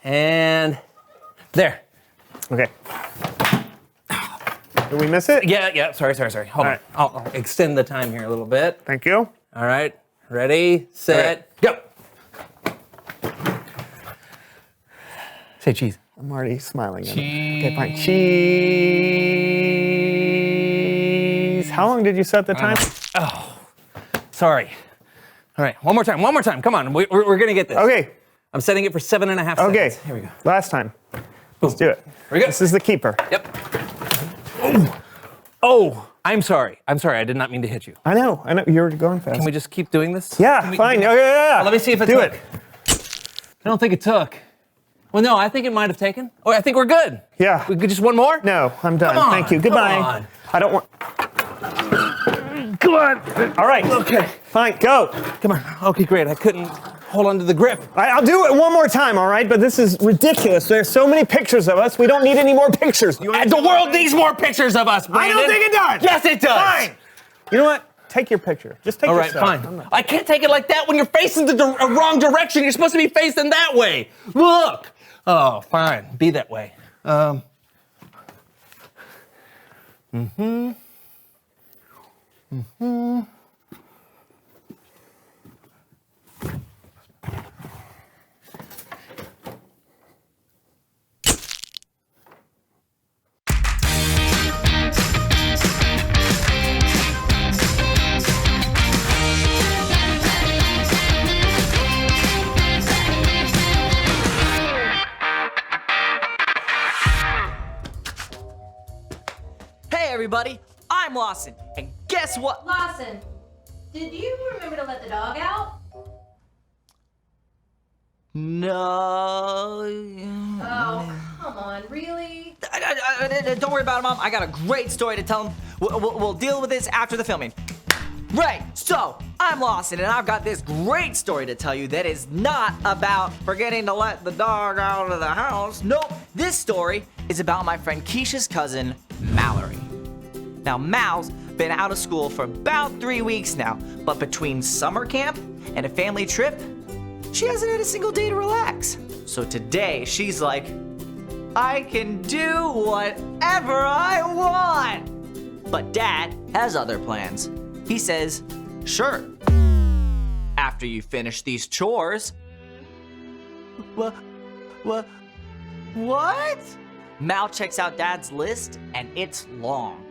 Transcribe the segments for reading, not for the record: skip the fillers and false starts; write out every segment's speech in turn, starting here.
And there. Okay. Did we miss it? Yeah. Sorry. Hold All on. right. I'll extend the time here a little bit. Thank you. All right. Ready, set, go. Say cheese. I'm already smiling. At it. Cheese. Okay, fine. Cheese. How long did you set the time? Sorry. All right. One more time. Come on. We're going to get this. Okay. I'm setting it for 7.5 seconds. Okay. Here we go. Last time. Let's do it. Here we go. This is the keeper. Yep. Oh, I'm sorry. I did not mean to hit you. I know. You were going fast. Can we just keep doing this? Yeah, Can we- fine. Yeah. Let me see if it do took. it. I don't think it took. Well, no, I think it might have taken. Oh, I think we're good. Yeah. We could just one more? No, I'm done. Come on, Thank you. come Goodbye. on. I don't want. Come on. All right. Okay. Fine. Go. Come on. Okay, great. I couldn't hold on to the grip. I'll do it one more time, all right? But this is ridiculous. There's so many pictures of us. We don't need any more pictures. The world needs more pictures of us, I Brandon. don't think it does. Yes, it does. Fine. You know what? Take your picture. Just take All right, yourself. fine. I can't take it like that when you're facing the wrong direction. You're supposed to be facing that way. Look. Oh, fine. Be that way. Hey everybody, I'm Lawson, and guess what? Lawson, did you remember to let the dog out? No. Oh, come on, really? Don't worry about it, Mom. I got a great story to tell him. We'll deal with this after the filming. Right, so I'm Lawson, and I've got this great story to tell you that is not about forgetting to let the dog out of the house. Nope, this story is about my friend Keisha's cousin, Mallory. Now, Mal's been out of school for about 3 weeks now, but between summer camp and a family trip, she hasn't had a single day to relax. So today, she's like, I can do whatever I want. But Dad has other plans. He says, sure, after you finish these chores. What? Mal checks out Dad's list, and it's long.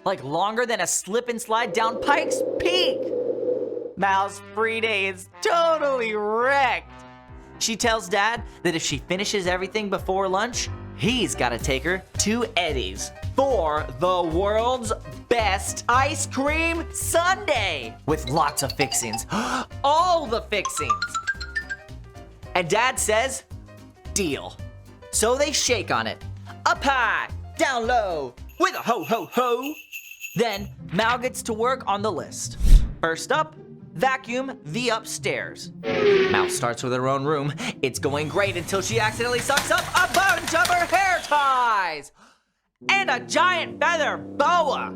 Like longer than a slip and slide down Pikes Peak. Mal's free day is totally wrecked. She tells Dad that if she finishes everything before lunch, he's gotta take her to Eddie's for the world's best ice cream sundae with lots of fixings. All the fixings. And Dad says, deal. So they shake on it. Up high, down low, with a ho ho ho. Then Mal gets to work on the list. First up, vacuum the upstairs. Mal starts with her own room. It's going great until she accidentally sucks up a bunch of her hair ties and a giant feather boa.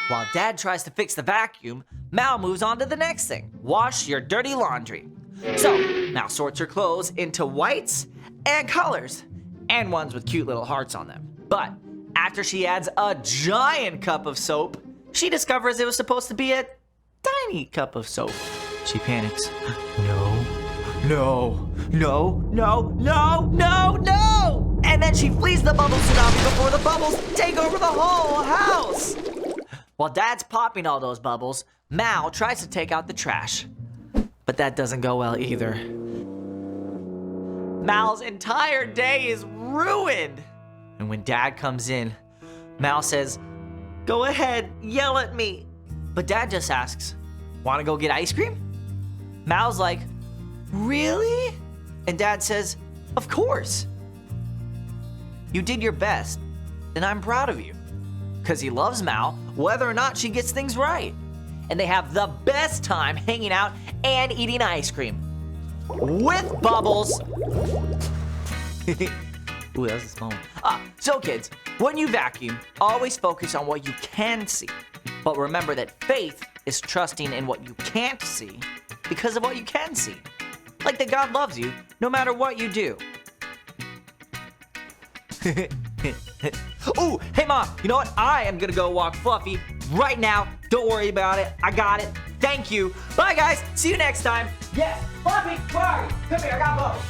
While Dad tries to fix the vacuum, Mal moves on to the next thing. Wash your dirty laundry. So Mal sorts her clothes into whites and colors and ones with cute little hearts on them. But after she adds a giant cup of soap, she discovers it was supposed to be a tiny cup of soap. She panics. No. And then she flees the bubble tsunami before the bubbles take over the whole house. While Dad's popping all those bubbles, Mal tries to take out the trash. But that doesn't go well either. Mal's entire day is ruined. And when Dad comes in, Mal says, go ahead, yell at me. But Dad just asks, wanna go get ice cream? Mal's like, really? And Dad says, of course. You did your best, and I'm proud of you. Because he loves Mal, whether or not she gets things right. And they have the best time hanging out and eating ice cream. With Bubbles. Ooh, that was a small one. So kids, when you vacuum, always focus on what you can see. But remember that faith is trusting in what you can't see because of what you can see. Like that God loves you no matter what you do. Ooh, hey Mom, you know what? I am gonna go walk Fluffy right now. Don't worry about it. I got it. Thank you. Bye guys. See you next time. Yes, Fluffy, where are you? Come here, I got both.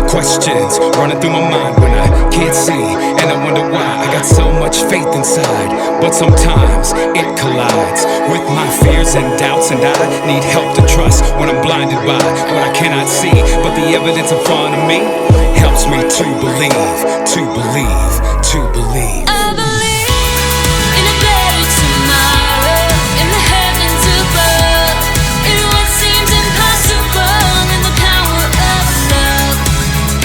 Questions running through my mind when I can't see, and I wonder why I got so much faith inside. But sometimes it collides with my fears and doubts, and I need help to trust when I'm blinded by what I cannot see. But the evidence in front of me helps me to believe, to believe, to believe. I believe in a better tomorrow, in the heavens above, in what seems impossible, in the power of love.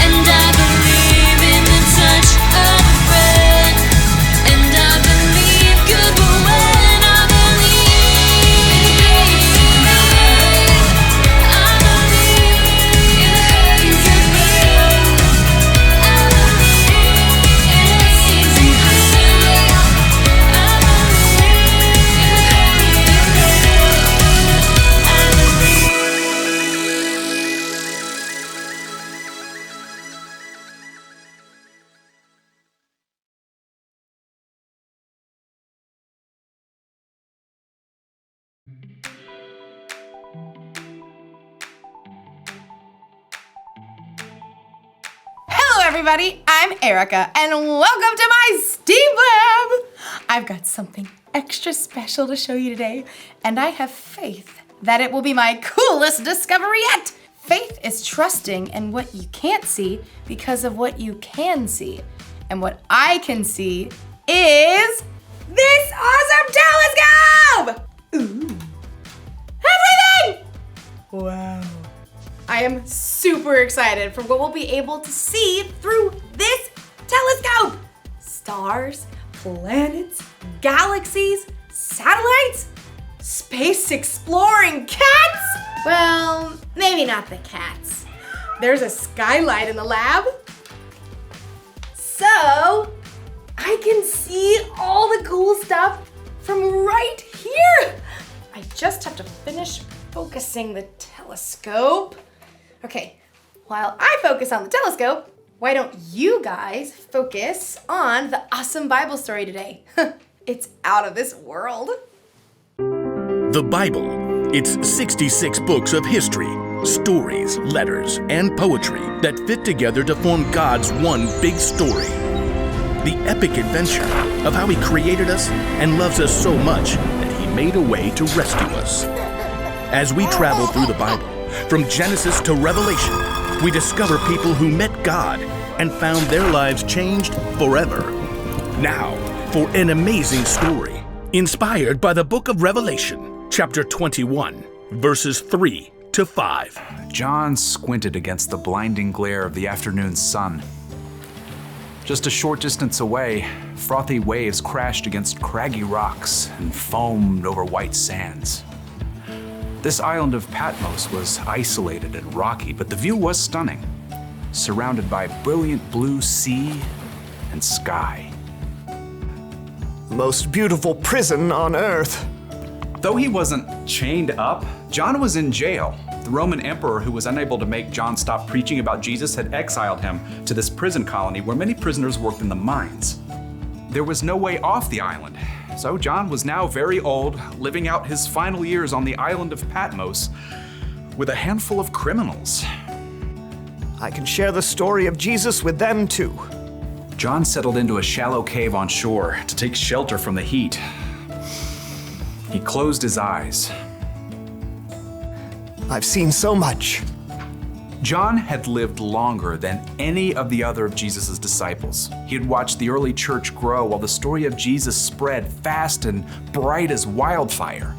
And I believe in the touch of a friend, and I believe good will win. I believe in the heavens above. I believe in what seems impossible. I believe in the heavens above. I believe. Hello everybody, I'm Erica and welcome to my STEAM Lab! I've got something extra special to show you today and I have faith that it will be my coolest discovery yet! Faith is trusting in what you can't see because of what you can see. And what I can see is this awesome telescope! Ooh. Everything! Wow. I am super excited for what we'll be able to see through this telescope. Stars, planets, galaxies, satellites, space exploring cats. Well, maybe not the cats. There's a skylight in the lab. So I can see all the cool stuff from right here. I just have to finish focusing the telescope. Okay, while I focus on the telescope, why don't you guys focus on the awesome Bible story today? It's out of this world. The Bible. It's 66 books of history, stories, letters, and poetry that fit together to form God's one big story. The epic adventure of how He created us and loves us so much that He made a way to rescue us. As we travel through the Bible, from Genesis to Revelation, we discover people who met God and found their lives changed forever. Now, for an amazing story inspired by the book of Revelation, chapter 21, verses 3 to 5. John squinted against the blinding glare of the afternoon sun. Just a short distance away, frothy waves crashed against craggy rocks and foamed over white sands. This island of Patmos was isolated and rocky, but the view was stunning, surrounded by brilliant blue sea and sky. Most beautiful prison on earth. Though he wasn't chained up, John was in jail. The Roman emperor, who was unable to make John stop preaching about Jesus, had exiled him to this prison colony where many prisoners worked in the mines. There was no way off the island, so John was now very old, living out his final years on the island of Patmos with a handful of criminals. I can share the story of Jesus with them too. John settled into a shallow cave on shore to take shelter from the heat. He closed his eyes. I've seen so much. John had lived longer than any of the other of Jesus' disciples. He had watched the early church grow while the story of Jesus spread fast and bright as wildfire.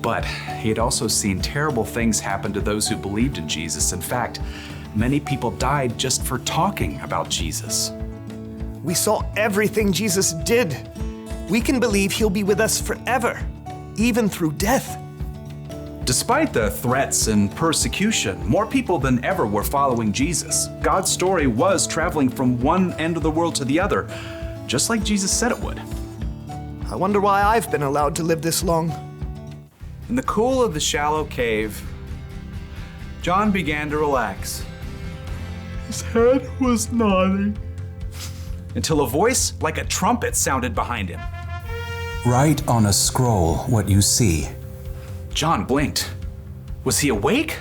But he had also seen terrible things happen to those who believed in Jesus. In fact, many people died just for talking about Jesus. We saw everything Jesus did. We can believe He'll be with us forever, even through death. Despite the threats and persecution, more people than ever were following Jesus. God's story was traveling from one end of the world to the other, just like Jesus said it would. I wonder why I've been allowed to live this long. In the cool of the shallow cave, John began to relax. His head was nodding, until a voice like a trumpet sounded behind him. Write on a scroll what you see. John blinked. Was he awake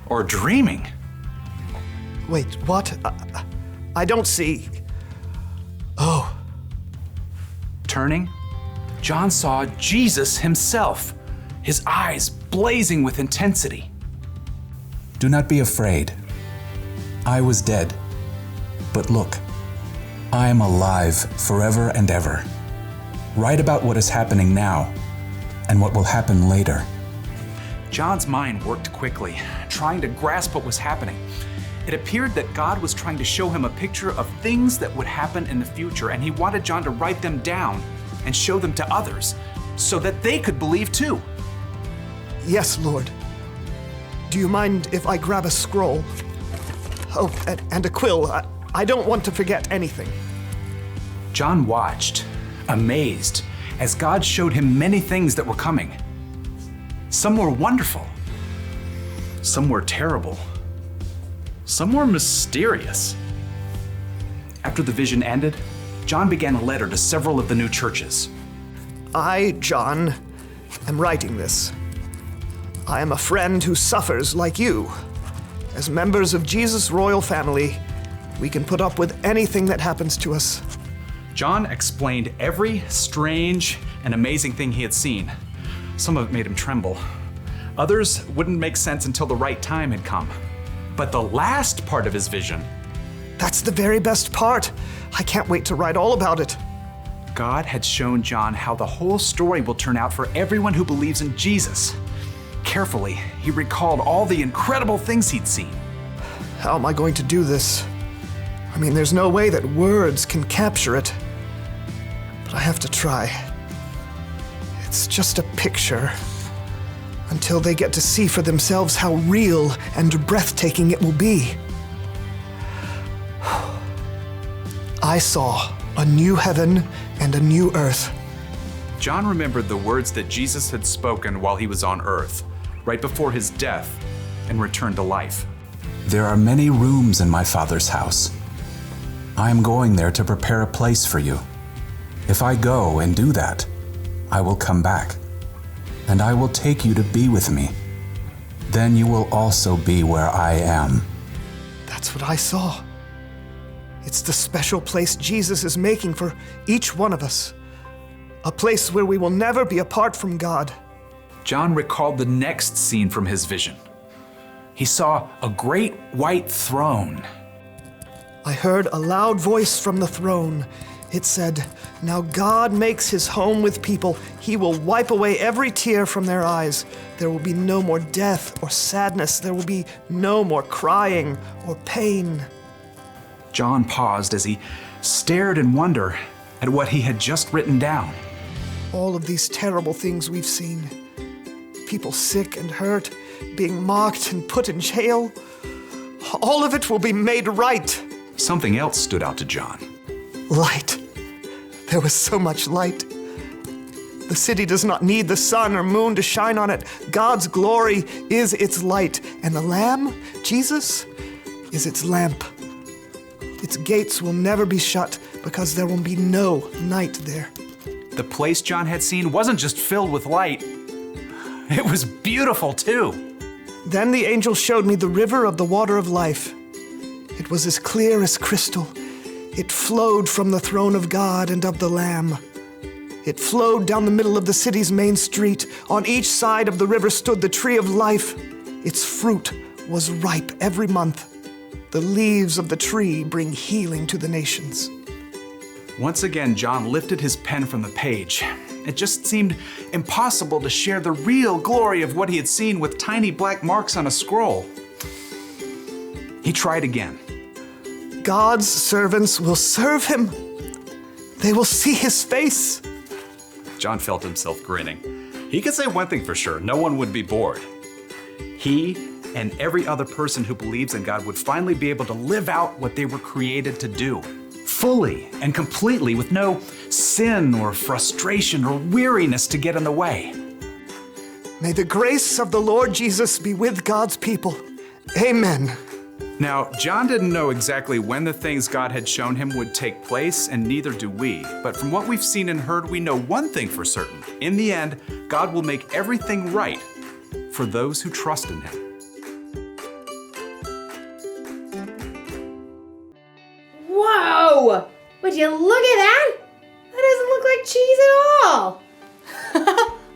or dreaming? Wait, what? I don't see. Oh. Turning, John saw Jesus himself, his eyes blazing with intensity. Do not be afraid. I was dead, but look, I am alive forever and ever. Write about what is happening now and what will happen later. John's mind worked quickly, trying to grasp what was happening. It appeared that God was trying to show him a picture of things that would happen in the future, and he wanted John to write them down and show them to others so that they could believe too. Yes, Lord. Do you mind if I grab a scroll? Oh, and a quill. I don't want to forget anything. John watched, amazed, as God showed him many things that were coming. Some were wonderful. Some were terrible. Some were mysterious. After the vision ended, John began a letter to several of the new churches. I, John, am writing this. I am a friend who suffers like you. As members of Jesus' royal family, we can put up with anything that happens to us. John explained every strange and amazing thing he had seen. Some of it made him tremble. Others wouldn't make sense until the right time had come. But the last part of his vision, that's the very best part. I can't wait to write all about it. God had shown John how the whole story will turn out for everyone who believes in Jesus. Carefully, he recalled all the incredible things he'd seen. How am I going to do this? I mean, there's no way that words can capture it. But I have to try. It's just a picture. Until they get to see for themselves how real and breathtaking it will be. I saw a new heaven and a new earth. John remembered the words that Jesus had spoken while he was on earth, right before his death and return to life. There are many rooms in my Father's house. I am going there to prepare a place for you. If I go and do that, I will come back, and I will take you to be with me. Then you will also be where I am. That's what I saw. It's the special place Jesus is making for each one of us. A place where we will never be apart from God. John recalled the next scene from his vision. He saw a great white throne. I heard a loud voice from the throne. It said, "Now God makes his home with people. He will wipe away every tear from their eyes. There will be no more death or sadness. There will be no more crying or pain." John paused as he stared in wonder at what he had just written down. All of these terrible things we've seen. People sick and hurt, being mocked and put in jail. All of it will be made right. Something else stood out to John. Light. There was so much light. The city does not need the sun or moon to shine on it. God's glory is its light, and the Lamb, Jesus, is its lamp. Its gates will never be shut because there will be no night there. The place John had seen wasn't just filled with light, it was beautiful too. Then the angel showed me the river of the water of life. It was as clear as crystal. It flowed from the throne of God and of the Lamb. It flowed down the middle of the city's main street. On each side of the river stood the tree of life. Its fruit was ripe every month. The leaves of the tree bring healing to the nations. Once again, John lifted his pen from the page. It just seemed impossible to share the real glory of what he had seen with tiny black marks on a scroll. He tried again. God's servants will serve him. They will see his face. John felt himself grinning. He could say one thing for sure, no one would be bored. He and every other person who believes in God would finally be able to live out what they were created to do, fully and completely, with no sin or frustration or weariness to get in the way. May the grace of the Lord Jesus be with God's people. Amen. Now, John didn't know exactly when the things God had shown him would take place, and neither do we. But from what we've seen and heard, we know one thing for certain. In the end, God will make everything right for those who trust in him. Whoa! Would you look at that? That doesn't look like cheese at all.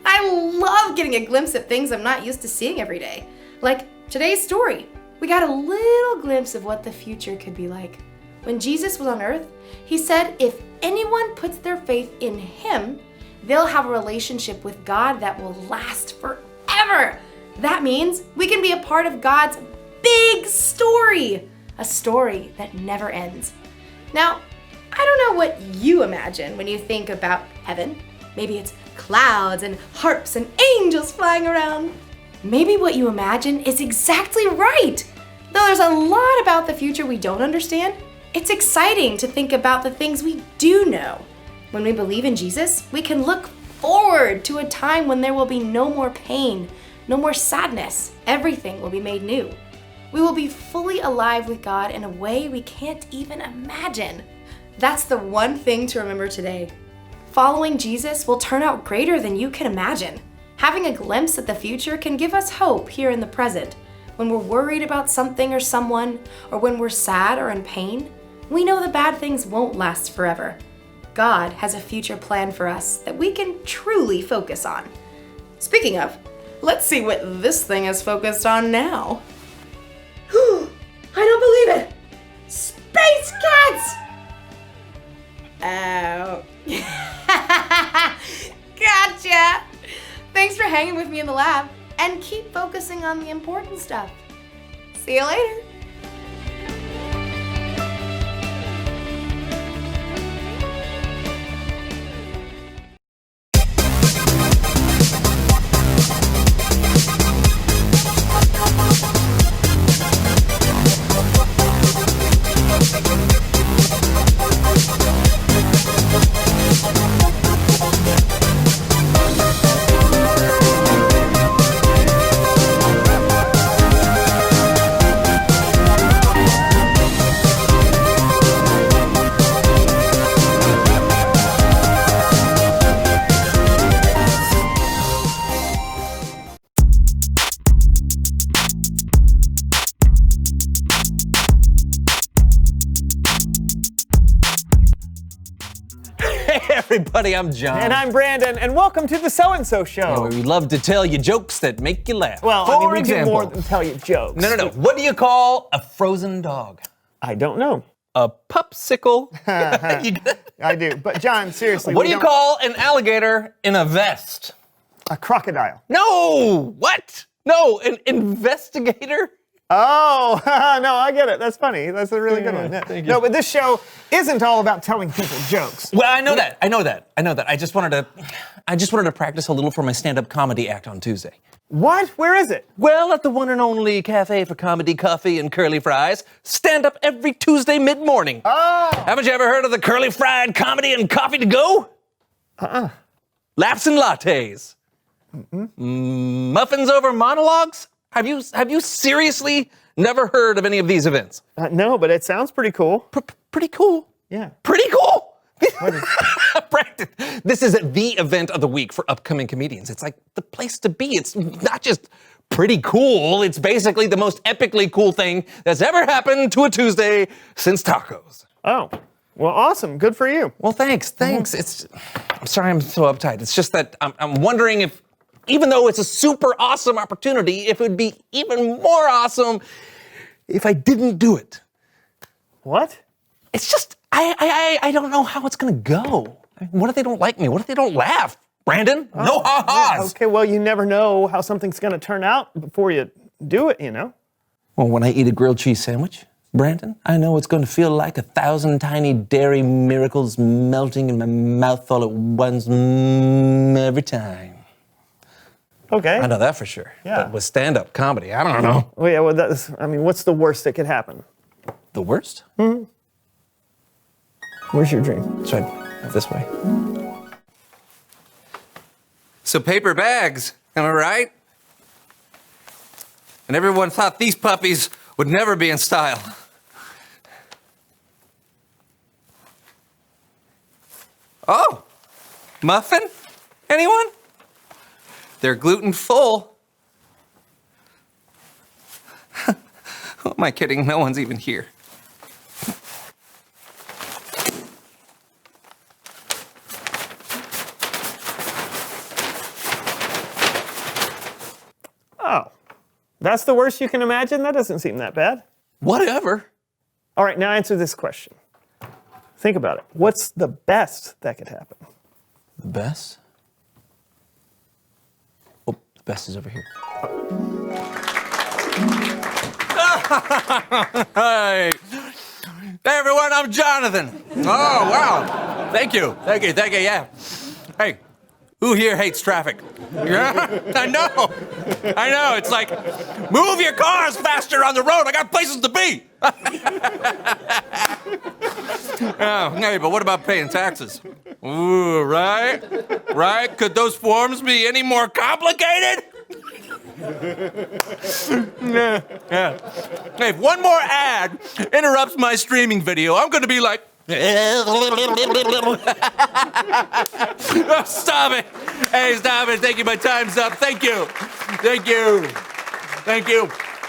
I love getting a glimpse of things I'm not used to seeing every day. Like today's story. We got a little glimpse of what the future could be like. When Jesus was on earth, he said if anyone puts their faith in him, they'll have a relationship with God that will last forever. That means we can be a part of God's big story, a story that never ends. Now, I don't know what you imagine when you think about heaven. Maybe it's clouds and harps and angels flying around. Maybe what you imagine is exactly right. Though there's a lot about the future we don't understand, it's exciting to think about the things we do know. When we believe in Jesus, we can look forward to a time when there will be no more pain, no more sadness. Everything will be made new. We will be fully alive with God in a way we can't even imagine. That's the one thing to remember today. Following Jesus will turn out greater than you can imagine. Having a glimpse at the future can give us hope here in the present. When we're worried about something or someone, or when we're sad or in pain, we know the bad things won't last forever. God has a future plan for us that we can truly focus on. Speaking of, let's see what this thing is focused on now. I don't believe it! Space cats! Oh. Gotcha! Thanks for hanging with me in the lab, and keep focusing on the important stuff. See you later. everybody, I'm John. And I'm Brandon, and welcome to the So and So Show. We love to tell you jokes that make you laugh. Well, For I mean, we example, do more than tell you jokes. No. What do you call a frozen dog? I don't know. A popsicle. I do. But John, seriously. What do you call an alligator in a vest? A crocodile. No! What? No, an investigator? Oh, no, I get it. That's funny. That's a really good one. Yeah. Thank you. No, but this show isn't all about telling people jokes. Well, I know that. I just wanted to practice a little for my stand-up comedy act on Tuesday. What? Where is it? Well, at the one and only Cafe for Comedy, Coffee, and Curly Fries. Stand up every Tuesday mid-morning. Oh. Haven't you ever heard of the Curly Fried Comedy and Coffee to Go? Laps and lattes. Muffins over monologues? Have you seriously never heard of any of these events? No, but it sounds pretty cool. Pretty cool. Yeah. Pretty cool. Brandon, this is the event of the week for upcoming comedians. It's like the place to be. It's not just pretty cool. It's basically the most epically cool thing that's ever happened to a Tuesday since tacos. Oh, well, awesome. Good for you. Well, thanks. I'm sorry I'm so uptight. It's just that I'm wondering if, even though it's a super awesome opportunity, if it would be even more awesome if I didn't do it. What? It's just, I don't know how it's gonna go. What if they don't like me? What if they don't laugh? Brandon, no ha-has. Okay, well, you never know how something's gonna turn out before you do it, you know? Well, when I eat a grilled cheese sandwich, Brandon, I know it's going to feel like 1,000 tiny dairy miracles melting in my mouth all at once every time. Okay. I know that for sure. Yeah. But with stand-up comedy, I don't know. Well, yeah, well, what's the worst that could happen? The worst? Where's your dream? It's right this way. So paper bags, am I right? And everyone thought these puppies would never be in style. Oh, muffin? Anyone? They're gluten full. Who am I kidding? No one's even here. Oh, that's the worst you can imagine? That doesn't seem that bad. Whatever. All right, now answer this question. Think about it. What's the best that could happen? The best? Oh, the best is over here. Hey. Hey, everyone, I'm Jonathan. Oh, wow. Thank you, yeah. Hey, who here hates traffic? Yeah, I know. It's like, move your cars faster on the road. I got places to be. Oh, hey, but what about paying taxes? Ooh, right? Could those forms be any more complicated? Yeah. Hey, if one more ad interrupts my streaming video, I'm going to be like, oh, stop it. Hey, stop it. Thank you. My time's up. Thank you.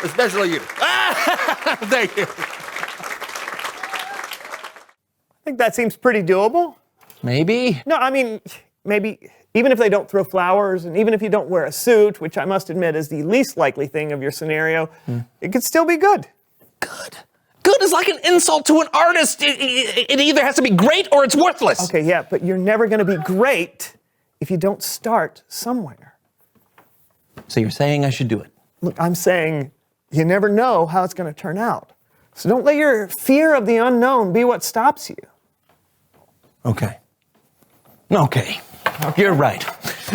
Especially you. Thank you. I think that seems pretty doable. Maybe. No, I mean, maybe even if they don't throw flowers and even if you don't wear a suit, which I must admit is the least likely thing of your scenario, it could still be good. Good is like an insult to an artist. It either has to be great or it's worthless. Okay, yeah, but you're never going to be great if you don't start somewhere. So you're saying I should do it? Look, I'm saying you never know how it's going to turn out. So don't let your fear of the unknown be what stops you. Okay. You're right.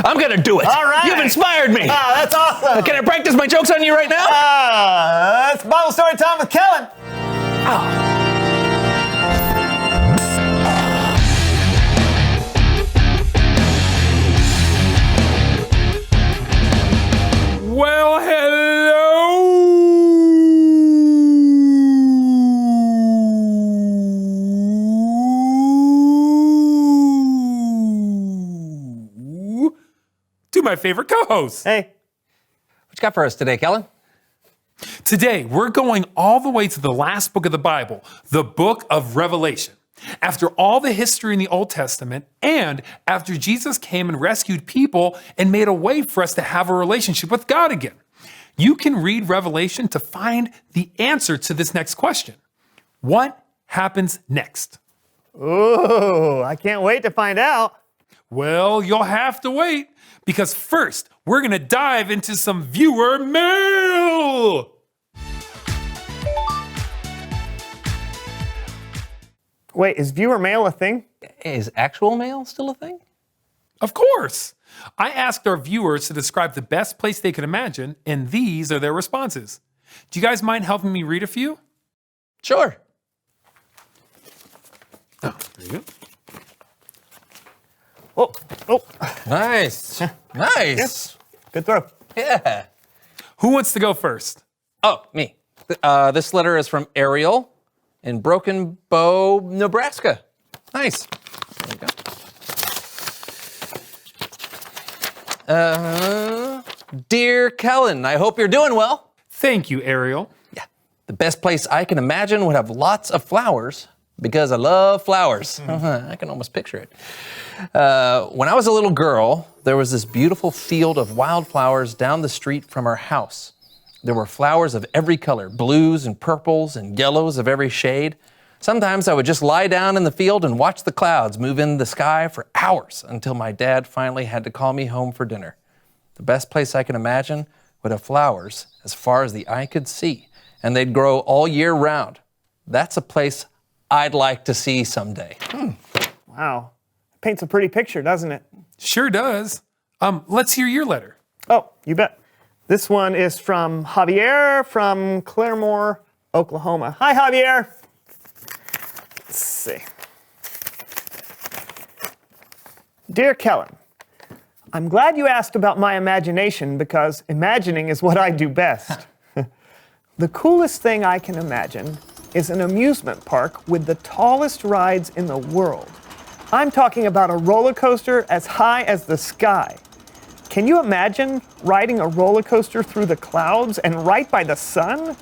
I'm gonna do it. All right. You've inspired me. That's awesome. Can I practice my jokes on you right now? That's Bible Story Time with Kellen. Well, hello to my favorite co-host. Hey. What you got for us today, Kellen? Today, we're going all the way to the last book of the Bible, the book of Revelation. After all the history in the Old Testament, and after Jesus came and rescued people and made a way for us to have a relationship with God again. You can read Revelation to find the answer to this next question. What happens next? Ooh, I can't wait to find out. Well, you'll have to wait, because first, we're going to dive into some viewer mail. Wait, is viewer mail a thing? Is actual mail still a thing? Of course. I asked our viewers to describe the best place they could imagine, and these are their responses. Do you guys mind helping me read a few? Sure. Oh, there you Oh, go. Nice. Nice. Yes. Good throw. Yeah. Who wants to go first? Oh, me. This letter is from Ariel in Broken Bow, Nebraska. Nice. There you go. Dear Kellen, I hope you're doing well. Thank you, Ariel. Yeah. The best place I can imagine would have lots of flowers because I love flowers. I can almost picture it. When I was a little girl, there was this beautiful field of wildflowers down the street from our house. There were flowers of every color, blues and purples and yellows of every shade. Sometimes I would just lie down in the field and watch the clouds move in the sky for hours until my dad finally had to call me home for dinner. The best place I can imagine would have flowers as far as the eye could see, and they'd grow all year round. That's a place I'd like to see someday. Wow. Paints a pretty picture, doesn't it? Sure does. Let's hear your letter. Oh, you bet. This one is from Javier from Claremore, Oklahoma. Hi, Javier. Let's see. Dear Kellen, I'm glad you asked about my imagination because imagining is what I do best. The coolest thing I can imagine is an amusement park with the tallest rides in the world. I'm talking about a roller coaster as high as the sky. Can you imagine riding a roller coaster through the clouds and right by the sun?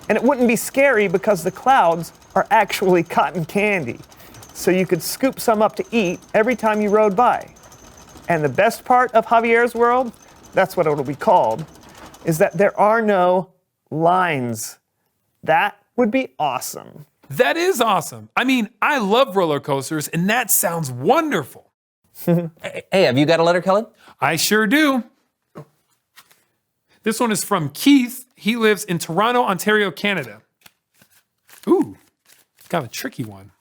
And it wouldn't be scary because the clouds are actually cotton candy. So you could scoop some up to eat every time you rode by. And the best part of Javier's world, that's what it'll be called, is that there are no lines. That would be awesome. That is awesome. I mean, I love roller coasters, and that sounds wonderful. Hey, have you got a letter, Kellen? I sure do. This one is from Keith. He lives in Toronto, Ontario, Canada. Ooh, got a tricky one.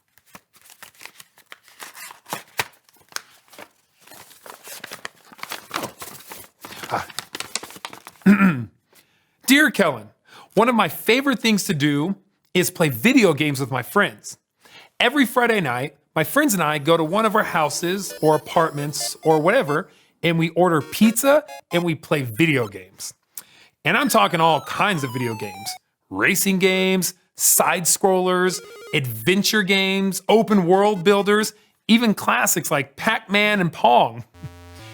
Dear Kellen, one of my favorite things to do is play video games with my friends. Every Friday night, my friends and I go to one of our houses or apartments or whatever, and we order pizza and we play video games. And I'm talking all kinds of video games. Racing games, side scrollers, adventure games, open world builders, even classics like Pac-Man and Pong.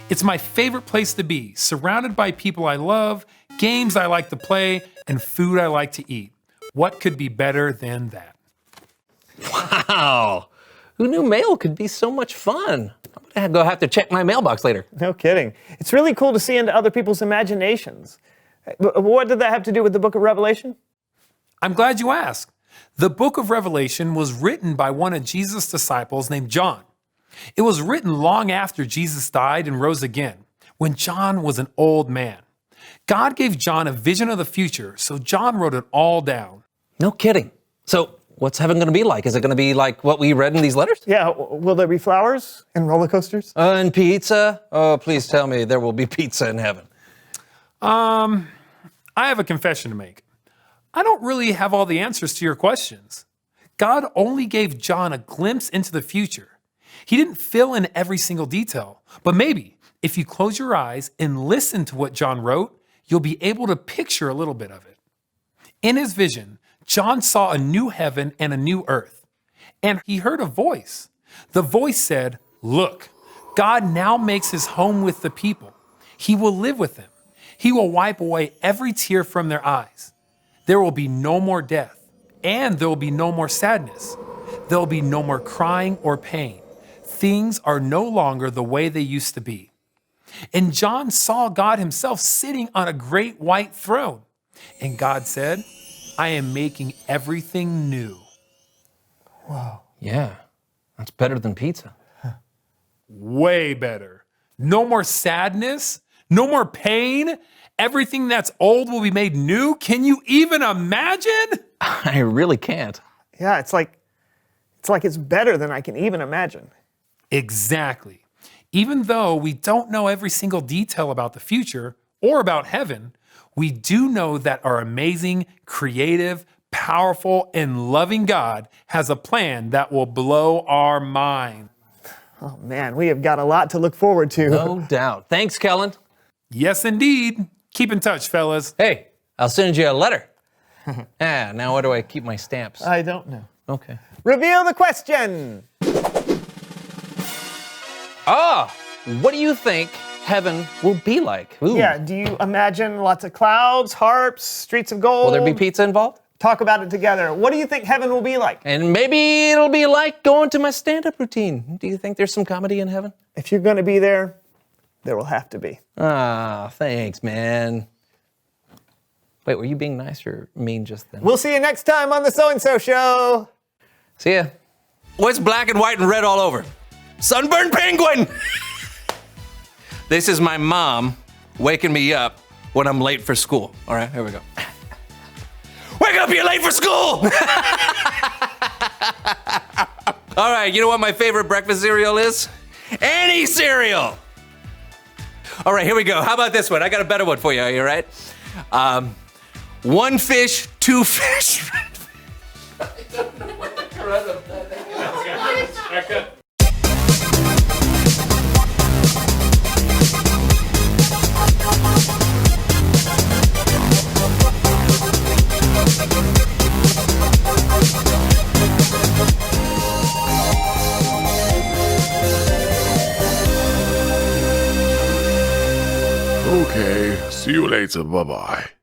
It's my favorite place to be, surrounded by people I love, games I like to play, and food I like to eat. What could be better than that? Wow. Who knew mail could be so much fun? I'm gonna have to check my mailbox later. No kidding. It's really cool to see into other people's imaginations. What did that have to do with the book of Revelation? I'm glad you asked. The book of Revelation was written by one of Jesus' disciples named John. It was written long after Jesus died and rose again, when John was an old man. God gave John a vision of the future, so John wrote it all down. No kidding. So what's heaven going to be like? Is it going to be like what we read in these letters? Yeah, will there be flowers and roller coasters? And pizza? Oh, please tell me there will be pizza in heaven. I have a confession to make. I don't really have all the answers to your questions. God only gave John a glimpse into the future. He didn't fill in every single detail, but maybe if you close your eyes and listen to what John wrote, you'll be able to picture a little bit of it. In his vision, John saw a new heaven and a new earth, and he heard a voice. The voice said, "Look, God now makes his home with the people. He will live with them. He will wipe away every tear from their eyes. There will be no more death, And there will be no more sadness. There will be no more crying or pain. Things are no longer the way they used to be. And John saw God himself sitting on a great white throne. And God said, I am making everything new. Wow. Yeah, that's better than pizza. Way better. No more sadness, no more pain. Everything that's old will be made new. Can you even imagine? I really can't. Yeah, it's like it's better than I can even imagine. Exactly. Even though we don't know every single detail about the future or about heaven, we do know that our amazing, creative, powerful, and loving God has a plan that will blow our mind. Oh man, we have got a lot to look forward to. No doubt. Thanks, Kellen. Yes, indeed. Keep in touch, fellas. Hey, I'll send you a letter. Now where do I keep my stamps? I don't know. Okay. Reveal the question. What do you think heaven will be like? Ooh. Yeah, do you imagine lots of clouds, harps, streets of gold? Will there be pizza involved? Talk about it together. What do you think heaven will be like? And maybe it'll be like going to my stand-up routine. Do you think there's some comedy in heaven? If you're going to be there, there will have to be. Thanks, man. Wait, were you being nice or mean just then? We'll see you next time on the So-and-So Show. See ya. What's black and white and red all over? Sunburned penguin! This is my mom waking me up when I'm late for school. All right, here we go. Wake up, you're late for school! All right, you know what my favorite breakfast cereal is? Any cereal! All right, here we go. How about this one? I got a better one for you, are you all right? One fish, two fish. I don't know what the correct of that is. Okay, see you later. Bye-bye.